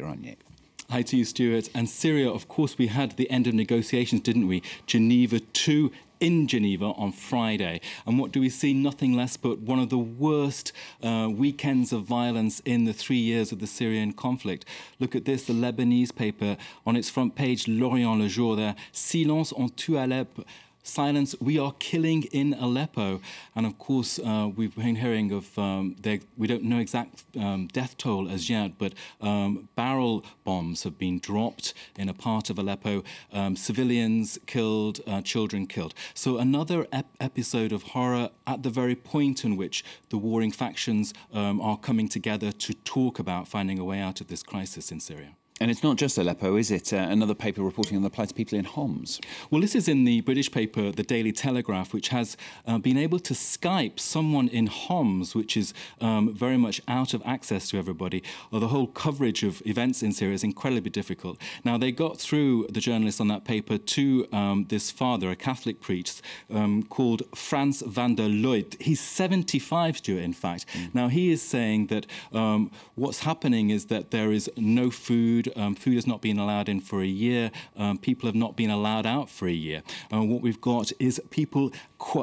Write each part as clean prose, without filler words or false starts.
aren't you? Hi to you, Stuart. And Syria, of course, we had the end of negotiations, didn't we? Geneva 2 in Geneva on Friday. And what do we see? Nothing less but one of the worst weekends of violence in the 3 years of the Syrian conflict. Look at this, the Lebanese paper on its front page, L'Orient Le Jour there. Silence on tue Alep. Silence, we are killing in Aleppo. And of course, we've been hearing of, we don't know exact death toll as yet, but barrel bombs have been dropped in a part of Aleppo, civilians killed, children killed. So another episode of horror at the very point in which the warring factions are coming together to talk about finding a way out of this crisis in Syria. And it's not just Aleppo, is it? Another paper reporting on the plight of people in Homs. Well, this is in the British paper, the Daily Telegraph, which has been able to Skype someone in Homs, which is very much out of access to everybody. The whole coverage of events in Syria is incredibly difficult. Now, they got through, the journalists on that paper, to this father, a Catholic priest, called Frans van der Looyd. He's 75, Stuart, in fact. Now, he is saying that what's happening is that there is no food. Food has not been allowed in for a year. People have not been allowed out for a year. What we've got is people,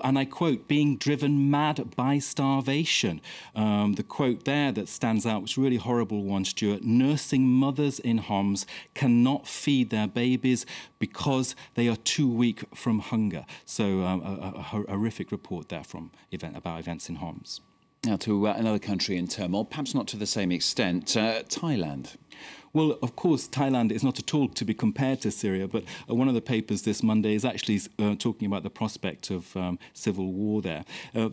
and I quote, being driven mad by starvation. The quote there that stands out was a really horrible one, Stuart. Nursing mothers in Homs cannot feed their babies because they are too weak from hunger. So a horrific report there from about events in Homs. Now to another country in turmoil, perhaps not to the same extent, Thailand. Well, of course, Thailand is not at all to be compared to Syria, but one of the papers this Monday is actually talking about the prospect of civil war there.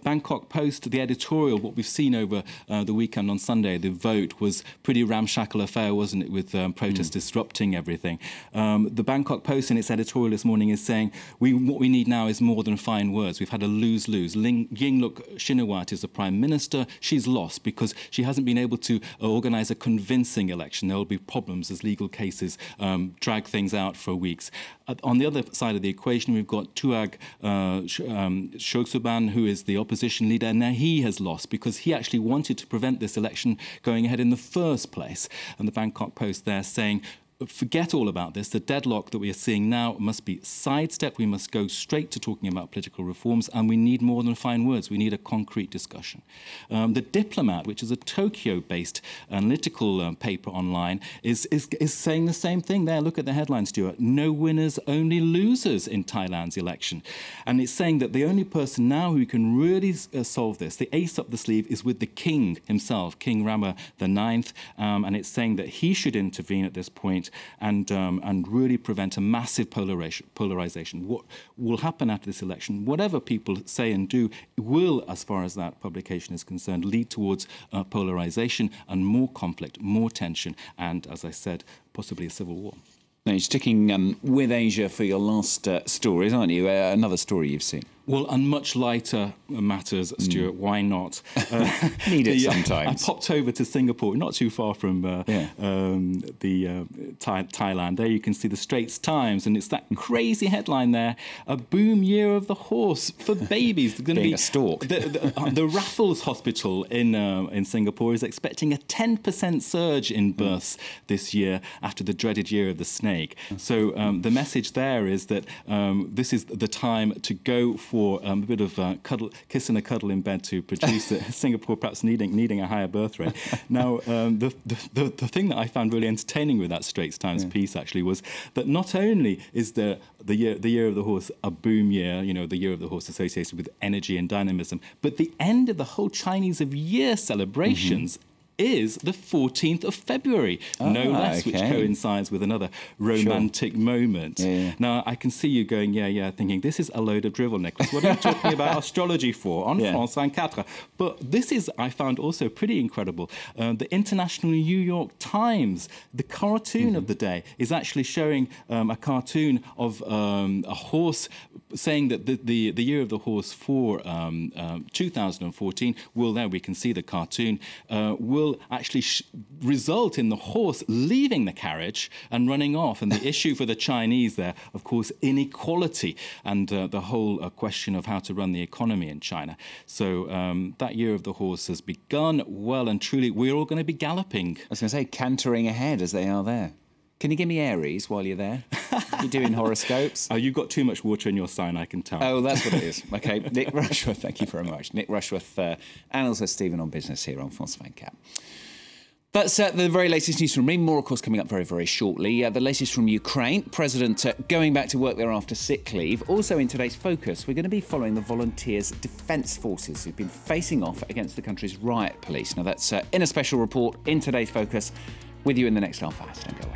Bangkok Post, the editorial, what we've seen over the weekend on Sunday, the vote was pretty ramshackle affair, wasn't it, with protests disrupting everything. The Bangkok Post in its editorial this morning is saying, what we need now is more than fine words. We've had a lose-lose. Yingluck Shinawatra is the Prime Minister. She's lost because she hasn't been able to organise a convincing election. There will be problems as legal cases drag things out for weeks. On the other side of the equation, we've got Tuag Shogsuban, who is the opposition leader, and now he has lost because he actually wanted to prevent this election going ahead in the first place. And the Bangkok Post there saying, forget all about this. The deadlock that we are seeing now must be sidestepped. We must go straight to talking about political reforms, and we need more than fine words. We need a concrete discussion. The Diplomat, which is a Tokyo-based analytical paper online, is saying the same thing there. Look at the headline, Stuart. No winners, only losers in Thailand's election. And it's saying that the only person now who can really solve this, the ace up the sleeve, is with the king himself, King Rama IX, and it's saying that he should intervene at this point and really prevent a massive polarization. What will happen after this election, whatever people say and do, will, as far as that publication is concerned, lead towards polarization and more conflict, more tension, and, as I said, possibly a civil war. Now, you're sticking with Asia for your last stories, aren't you? Another story you've seen. Well, on much lighter matters, Stuart, why not? Need it sometimes. I popped over to Singapore, not too far from Thailand. There you can see the Straits Times, and it's that crazy headline there, a boom year of the horse for babies. Going to be a stalk. The Raffles Hospital in Singapore is expecting a 10% surge in births this year after the dreaded year of the snake. So the message there is that this is the time to go for a bit of kiss and a cuddle in bed to produce Singapore perhaps needing a higher birth rate. Now, the thing that I found really entertaining with that Straits Times piece actually was that not only is the year of the horse a boom year, you know, the year of the horse associated with energy and dynamism, but the end of the whole Chinese of Year celebrations is the 14th of February, no less, which coincides with another romantic moment. Now, I can see you going, thinking, this is a load of drivel, Nicholas. What are you talking about astrology for on France 24? But this is, I found, also pretty incredible. The International New York Times, the cartoon of the day, is actually showing a cartoon of a horse saying that the year of the horse for 2014 will, there we can see the cartoon, will will actually result in the horse leaving the carriage and running off. And the issue for the Chinese there, of course, inequality and the whole question of how to run the economy in China. So that year of the horse has begun well and truly. We're all going to be galloping. I was going to say, cantering ahead as they are there. Can you give me Aries while you're there? You're doing horoscopes. Oh, you've got too much water in your sign, I can tell. Oh, that's what it is. OK, Nick Rushworth, thank you very much. Nick Rushworth and also Stephen on business here on France 24. That's the very latest news from me. More, of course, coming up very, very shortly. The latest from Ukraine. President going back to work there after sick leave. Also in today's focus, we're going to be following the Volunteers Defence Forces who've been facing off against the country's riot police. Now, that's in a special report in today's focus with you in the next half hour. Don't go away.